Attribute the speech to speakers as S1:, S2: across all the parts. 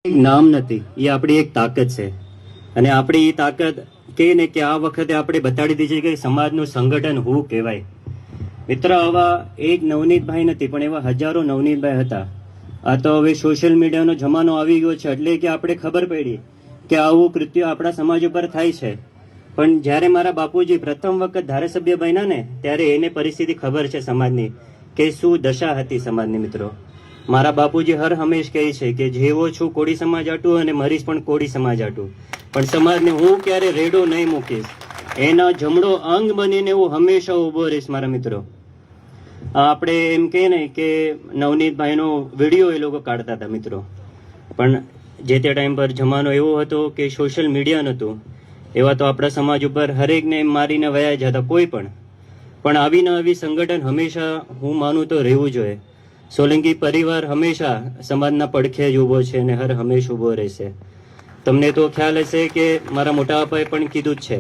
S1: એક નામ નથી, એ આપણી એક તાકાત છે. અને આપણી એ તાકાત કહીએ ને કે આ વખતે આપણે બતાડી દીધી કે સમાજનું સંગઠન શું કહેવાય. મિત્ર, આવા એક નવનીતભાઈ નથી પણ એવા હજારો નવનીતભાઈ હતા. આ તો હવે સોશિયલ મીડિયાનો જમાનો આવી ગયો છે એટલે કે આપણે ખબર પડી કે આવું કૃત્ય આપણા સમાજ ઉપર થાય છે. પણ જ્યારે મારા બાપુજી પ્રથમ વખત ધારાસભ્ય બન્યા ને ત્યારે એને પરિસ્થિતિ ખબર છે સમાજની કે શું દશા હતી સમાજની. મિત્રો, મારા બાપુજી હર હંમેશ કહે છે કે જેવો છું કોળી સમાજ આટું અને મરીશ પણ કોળી સમાજ આટું, પણ સમાજને હું ક્યારે રેડો નહીં મૂકીશ. એના જમણો અંગ બનીને હું હંમેશા ઊભો રહીશ. મારા મિત્રો, આપણે એમ કહીએ ને કે નવનીતભાઈનો વિડીયો એ લોકો કાઢતા હતા મિત્રો, પણ જે તે ટાઈમ પર જમાનો એવો હતો કે સોશિયલ મીડિયા નહોતું. એવા તો આપણા સમાજ ઉપર હરેકને મારીને વયા જતા કોઈ પણ આવી ને આવી સંગઠન હંમેશા હું માનું તો રહેવું જોઈએ. સોલંકી પરિવાર હંમેશા સમાજના પડખે જ ઊભો છે અને હર હંમેશ ઊભો રહેશે. તમને તો ખ્યાલ હશે કે મારા મોટા બાપાએ પણ કીધું જ છે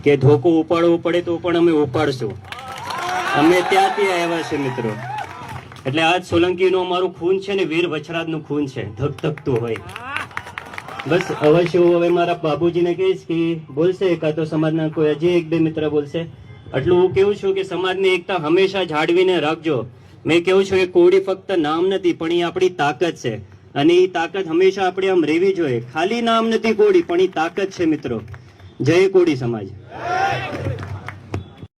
S1: કે ધોકો ઉપાડવું પડે તો પણ અમે ઉપાડશું. અમે ત્યાંથી આવ્યા છે મિત્રો. એટલે આજ સોલંકીનું અમારું ખૂન છે ને વીર વછરાજનું ખૂન છે, ધગધગતું હોય. બસ અવશ્ય હું હવે મારા બાબુજીને કહીશ કે બોલશે કાં તો સમાજના કોઈ હજી એક બે મિત્ર બોલશે. એટલું હું કેવું છું કે સમાજની એકતા હંમેશા જાળવીને રાખજો. મેં કેવું છું કે કોળી ફક્ત નામ નથી પણ એ આપણી તાકાત છે અને એ તાકાત હંમેશા આપણે આમ રહેવી જોઈએ. ખાલી નામ નથી કોળી પણ એ તાકાત છે મિત્રો. જય કોળી સમાજ.